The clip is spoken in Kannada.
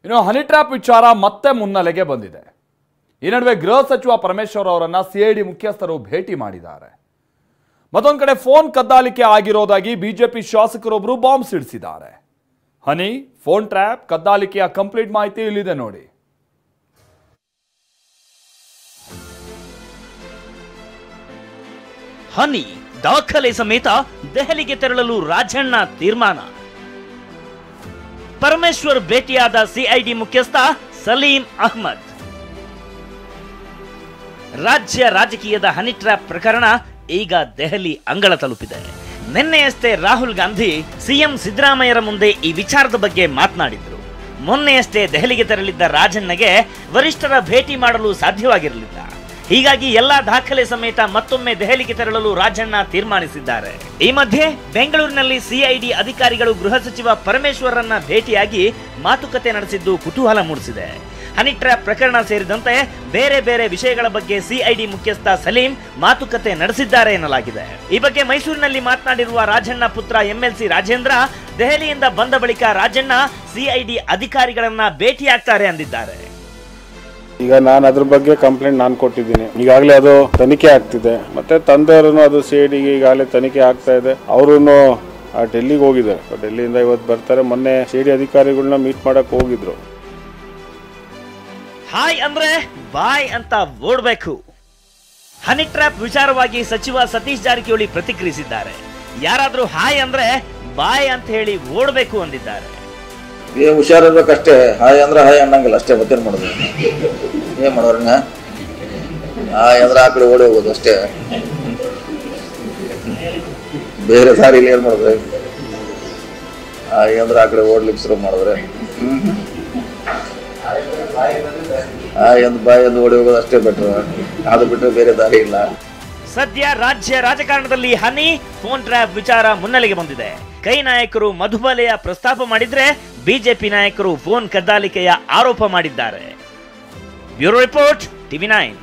ಇನ್ನು ಹನಿ ಟ್ರ್ಯಾಪ್ ವಿಚಾರ ಮತ್ತೆ ಮುನ್ನೆಲೆಗೆ ಬಂದಿದೆ. ಈ ನಡುವೆ ಗೃಹ ಸಚಿವ ಪರಮೇಶ್ವರ್ ಅವರನ್ನ ಸಿಐಡಿ ಮುಖ್ಯಸ್ಥರು ಭೇಟಿ ಮಾಡಿದ್ದಾರೆ. ಮತ್ತೊಂದು ಕಡೆ ಫೋನ್ ಕದ್ದಾಲಿಕೆ ಆಗಿರೋದಾಗಿ ಬಿಜೆಪಿ ಶಾಸಕರೊಬ್ಬರು ಬಾಂಬ್ ಸಿಡಿಸಿದ್ದಾರೆ. ಹನಿ, ಫೋನ್ ಟ್ರ್ಯಾಪ್, ಕದ್ದಾಲಿಕೆಯ ಕಂಪ್ಲೀಟ್ ಮಾಹಿತಿ ಇಲ್ಲಿದೆ ನೋಡಿ. ಹನಿ ದಾಖಲೆ ಸಮೇತ ದೆಹಲಿಗೆ ತೆರಳಲು ರಾಜಣ್ಣ ತೀರ್ಮಾನ. ಪರಮೇಶ್ವರ್ ಭೇಟಿಯಾದ ಸಿಐಡಿ ಮುಖ್ಯಸ್ಥ ಸಲೀಂ ಅಹ್ಮದ್. ರಾಜ್ಯ ರಾಜಕೀಯದ ಹನಿ ಟ್ರ್ಯಾಪ್ ಪ್ರಕರಣ ಈಗ ದೆಹಲಿ ಅಂಗಳ ತಲುಪಿದೆ. ನಿನ್ನೆಯಷ್ಟೇ ರಾಹುಲ್ ಗಾಂಧಿ ಸಿಎಂ ಸಿದ್ದರಾಮಯ್ಯರ ಮುಂದೆ ಈ ವಿಚಾರದ ಬಗ್ಗೆ ಮಾತನಾಡಿದ್ರು. ಮೊನ್ನೆಯಷ್ಟೇ ದೆಹಲಿಗೆ ತೆರಳಿದ್ದ ರಾಜಣ್ಣಗೆ ವರಿಷ್ಠರ ಭೇಟಿ ಮಾಡಲು ಸಾಧ್ಯವಾಗಿರಲಿಲ್ಲ. ಹೀಗಾಗಿ ಎಲ್ಲಾ ದಾಖಲೆ ಸಮೇತ ಮತ್ತೊಮ್ಮೆ ದೆಹಲಿಗೆ ತೆರಳಲು ರಾಜಣ್ಣ ತೀರ್ಮಾನಿಸಿದ್ದಾರೆ. ಈ ಮಧ್ಯೆ ಬೆಂಗಳೂರಿನಲ್ಲಿ ಸಿಐಡಿ ಅಧಿಕಾರಿಗಳು ಗೃಹ ಸಚಿವ ಪರಮೇಶ್ವರನ್ನ ಭೇಟಿಯಾಗಿ ಮಾತುಕತೆ ನಡೆಸಿದ್ದು ಕುತೂಹಲ ಮೂಡಿಸಿದೆ. ಹನಿ ಟ್ರ್ಯಾಪ್ ಪ್ರಕರಣ ಸೇರಿದಂತೆ ಬೇರೆ ಬೇರೆ ವಿಷಯಗಳ ಬಗ್ಗೆ ಸಿಐಡಿ ಮುಖ್ಯಸ್ಥ ಸಲೀಂ ಮಾತುಕತೆ ನಡೆಸಿದ್ದಾರೆ ಎನ್ನಲಾಗಿದೆ. ಈ ಬಗ್ಗೆ ಮೈಸೂರಿನಲ್ಲಿ ಮಾತನಾಡಿರುವ ರಾಜಣ್ಣ ಪುತ್ರ ಎಂಎಲ್ಸಿ ರಾಜೇಂದ್ರ, ದೆಹಲಿಯಿಂದ ಬಂದ ಬಳಿಕ ರಾಜಣ್ಣ ಸಿಐಡಿ ಅಧಿಕಾರಿಗಳನ್ನ ಭೇಟಿಯಾಗ್ತಾರೆ ಅಂದಿದ್ದಾರೆ. ಈಗ ನಾನು ಅದ್ರ ಬಗ್ಗೆ ಕಂಪ್ಲೇಂಟ್ ನಾನು ಕೊಟ್ಟಿದ್ದೀನಿ. ಈಗಾಗಲೇ ಅದು ತನಿಖೆ ಆಗ್ತಿದೆ. ಮತ್ತೆ ತಂದೆಯವರು ಅದು ಸಿಐಡಿಗೆ ಈಗಾಗಲೇ ತನಿಖೆ ಆಗ್ತಾ ಇದೆ. ಅವರು ಡೆಲ್ಲಿಗೆ ಹೋಗಿದ್ದಾರೆ. ಡೆಲ್ಲಿಯಿಂದ ಇವತ್ತು ಬರ್ತಾರೆ. ಮೊನ್ನೆ ಸಿಐಡಿ ಅಧಿಕಾರಿಗಳನ್ನ ಮೀಟ್ ಮಾಡಕ್ ಹೋಗಿದ್ರು. ಹಾಯ್ ಅಂದ್ರೆ ಬಾಯ್ ಅಂತ ಓಡ್ಬೇಕು. ಹನಿ ಟ್ರ್ಯಾಪ್ ವಿಚಾರವಾಗಿ ಸಚಿವ ಸತೀಶ್ ಜಾರಕಿಹೊಳಿ ಪ್ರತಿಕ್ರಿಯಿಸಿದ್ದಾರೆ. ಯಾರಾದ್ರೂ ಹಾಯ್ ಅಂದ್ರೆ ಬಾಯ್ ಅಂತ ಹೇಳಿ ಓಡ್ಬೇಕು ಅಂದಿದ್ದಾರೆ. ಹುಷಾರಿರ್ಬೇಕಷ್ಟೇ. ಹಾಯ್ ಅಂದ್ರೆ ಹಾಯ್ ಅನ್ನಂಗಿಲ್ಲ ಅಷ್ಟೇ. ಮತ್ತೇನು ಮಾಡೋದು? ಏನ್ ಮಾಡೋರ್ನ ಹಾಯ್ ಅಂದ್ರೆ ಆ ಕಡೆ ಓಡಿ ಹೋಗೋದು ಅಷ್ಟೇ. ಬೇರೆ ದಾರಿಲಿ ಏನ್ ಮಾಡಿದ್ರೆ ಹಾಯ್ ಅಂದ್ರೆ ಆ ಕಡೆ ಓಡ್ಲಿಕ್ಕೆ ಶುರು ಮಾಡಿದ್ರೆ ಹಾಯ್ ಅಂದ್ ಬಾಯ್ ಎಂದು ಓಡಿ ಹೋಗೋದು ಅಷ್ಟೇ ಬೆಟ್ರು. ಅದು ಬಿಟ್ಟರೆ ಬೇರೆ ದಾರಿ ಇಲ್ಲ. ಸದ್ಯ ರಾಜ್ಯ ರಾಜಕಾರಣದಲ್ಲಿ ಹನಿ, ಫೋನ್ ಟ್ರ್ಯಾಪ್ ವಿಚಾರ ಮುನ್ನೆಲೆಗೆ ಬಂದಿದೆ. ಕೈ ನಾಯಕರು ಮಧುಬಲೆಯ ಪ್ರಸ್ತಾಪ ಮಾಡಿದ್ರೆ ಬಿಜೆಪಿ ನಾಯಕರು ಫೋನ್ ಕದ್ದಾಲಿಕೆಯ ಆರೋಪ ಮಾಡಿದ್ದಾರೆ. Bureau report, TV9.